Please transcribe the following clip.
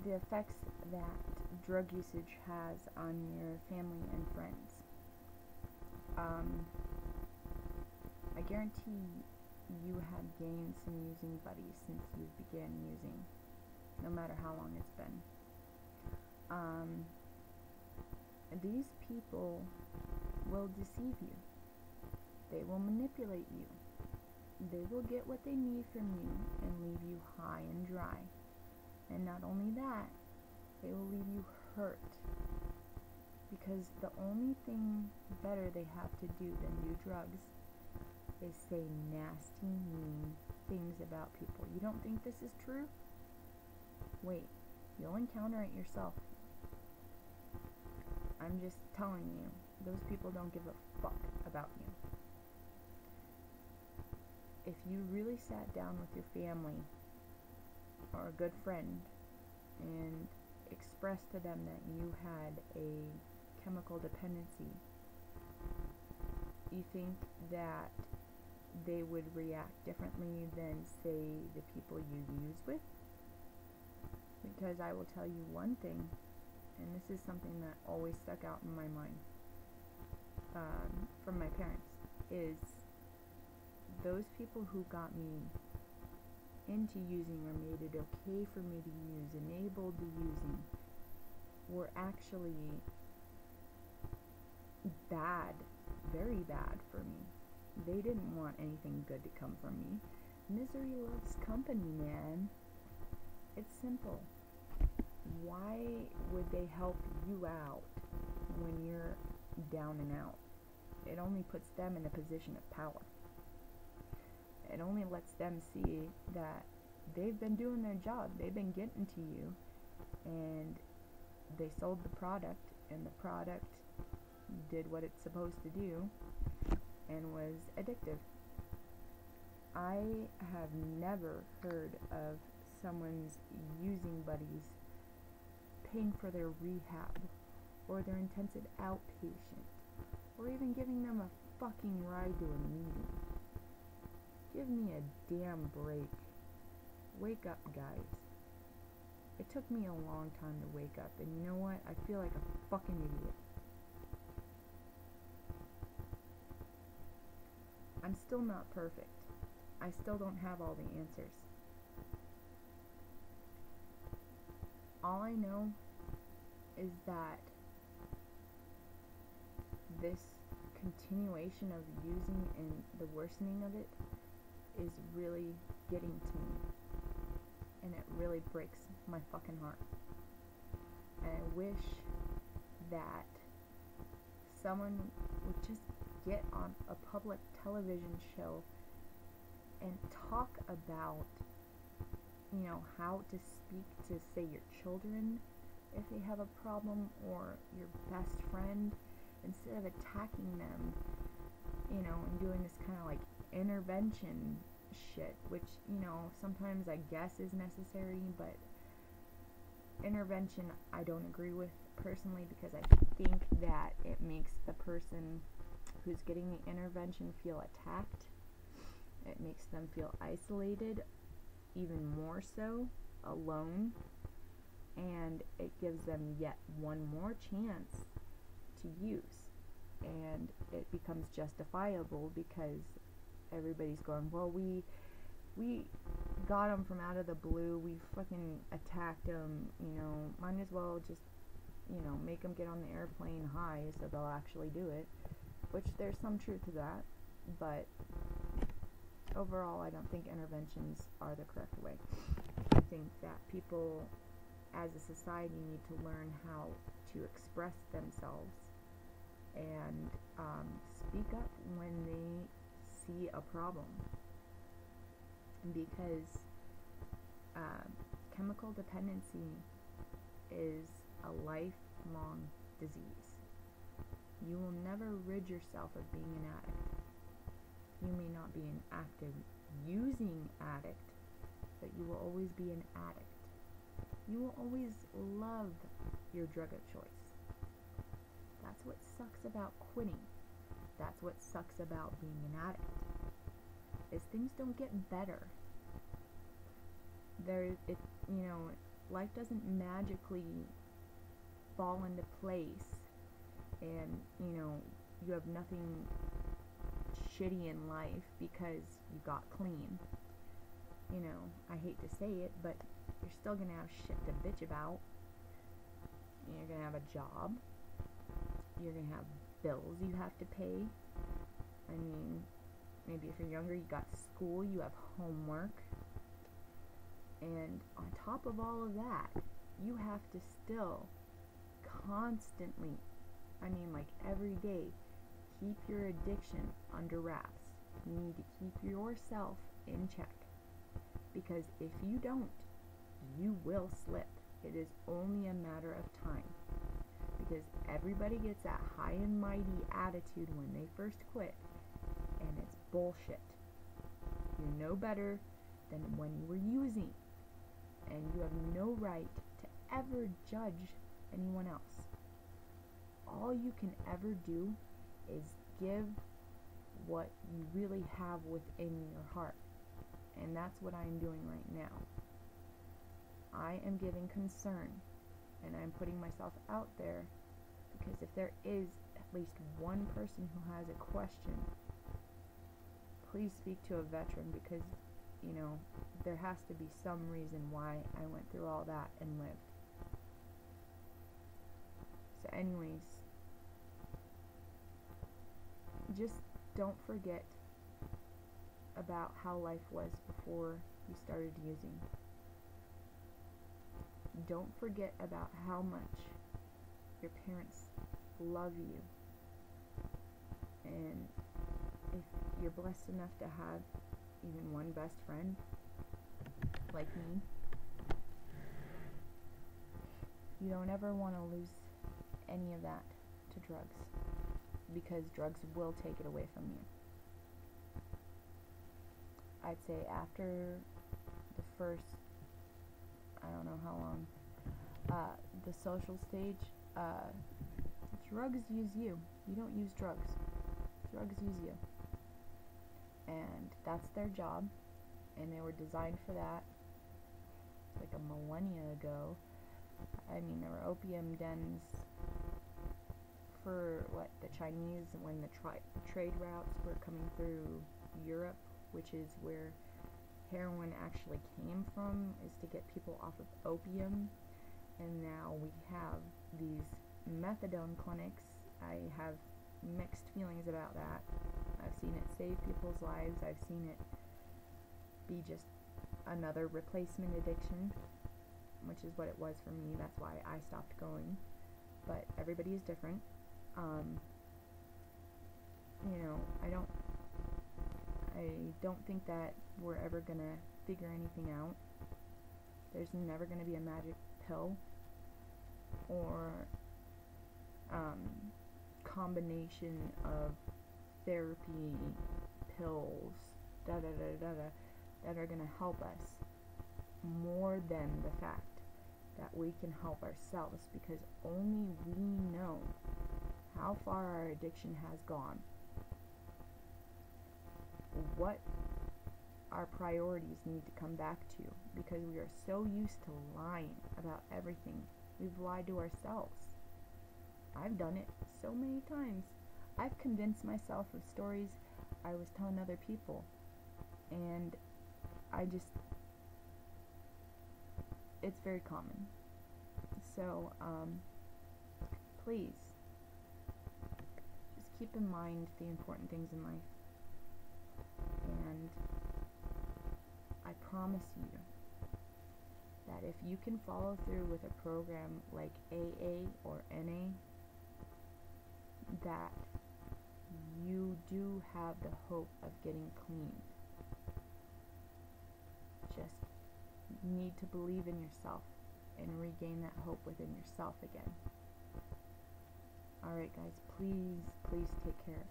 the effects that drug usage has on your family and friends. I guarantee you have gained some using buddies since you began using, no matter how long it's been. These people will deceive you. They will manipulate you. They will get what they need from you and leave you high and dry. And not only that, they will leave you hurt. Because the only thing better they have to do than do drugs is say nasty, mean things about people. You don't think this is true? Wait, you'll encounter it yourself. I'm just telling you, those people don't give a fuck about you. If you really sat down with your family or a good friend and expressed to them that you had a chemical dependency, you think that they would react differently than, say, the people you use with? Because I will tell you one thing, and this is something that always stuck out in my mind from my parents, is those people who got me into using or made it okay for me to use, enabled the using, were actually bad, very bad for me. They didn't want anything good to come from me. Misery loves company, man. It's simple. Why would they help you out when you're down and out? It only puts them in a position of power. It only lets them see that they've been doing their job. They've been getting to you, and they sold the product, and the product did what it's supposed to do and was addictive. I have never heard of someone's using buddies paying for their rehab or their intensive outpatient or even giving them a fucking ride to a meeting. Give me a damn break. Wake up, guys. It took me a long time to wake up, and you know what? I feel like a fucking idiot. I'm still not perfect. I still don't have all the answers. All I know is that this continuation of using and the worsening of it is really getting to me, and it really breaks my fucking heart. And I wish that someone would just get on a public television show and talk about, how to speak to, say, your children if they have a problem, or your best friend, instead of attacking them, and doing this kind of like intervention shit, which, sometimes I guess is necessary, but intervention I don't agree with personally, because I think that it makes the person who's getting the intervention feel attacked. It makes them feel isolated, even more so, alone, and it gives them yet one more chance to use, and it becomes justifiable because everybody's going, well, we got them from out of the blue, we fucking attacked them, might as well just, make them get on the airplane high so they'll actually do it, which there's some truth to that, but overall I don't think interventions are the correct way. I think that people as a society need to learn how to express themselves and speak up when they see a problem, because chemical dependency is a lifelong disease. You will never rid yourself of being an addict. You may not be an active using addict, but you will always be an addict. You will always love your drug of choice. That's what sucks about quitting. That's what sucks about being an addict, is things don't get better. you know, life doesn't magically fall into place and, you know, you have nothing shitty in life because you got clean. You know, I hate to say it, but you're still gonna have shit to bitch about. You're gonna have a job. You're gonna have bills you have to pay. I mean, maybe if you're younger, you got school, you have homework. And on top of all of that, you have to still constantly, I mean like every day, keep your addiction under wraps. You need to keep yourself in check. Because if you don't, you will slip. It is only a matter of time. Because everybody gets that high and mighty attitude when they first quit, and it's bullshit. You're no better than when you were using, and you have no right to ever judge anyone else. All you can ever do is give what you really have within your heart. And that's what I'm doing right now. I am giving concern, and I'm putting myself out there, because if there is at least one person who has a question, please speak to a veteran, because, you know, there has to be some reason why I went through all that and lived. So anyways, just don't forget about how life was before you started using. Don't forget about how much your parents love you. And if you're blessed enough to have even one best friend, like me, you don't ever want to lose any of that to drugs, because drugs will take it away from you. I'd say after the first, I don't know how long, the social stage, drugs use you. You don't use drugs. Drugs use you. And that's their job, and they were designed for that like a millennia ago. I mean, there were opium dens for the Chinese, when the trade routes were coming through Europe, which is where heroin actually came from, is to get people off of opium. And now we have these methadone clinics. I have mixed feelings about that. I've seen it save people's lives. I've seen it be just another replacement addiction, which is what it was for me. That's why I stopped going. But everybody is different. You know, I don't think that we're ever gonna figure anything out. There's never gonna be a magic pill or combination of therapy pills that are gonna help us more than the fact that we can help ourselves, because only we know how far our addiction has gone, what our priorities need to come back to, because we are so used to lying about everything. We've lied to ourselves. I've done it so many times. I've convinced myself of stories I was telling other people, and it's very common. So, please, just keep in mind the important things in life. And I promise you that if you can follow through with a program like AA or NA, that you do have the hope of getting clean. Just need to believe in yourself and regain that hope within yourself again. Alright guys, please take care.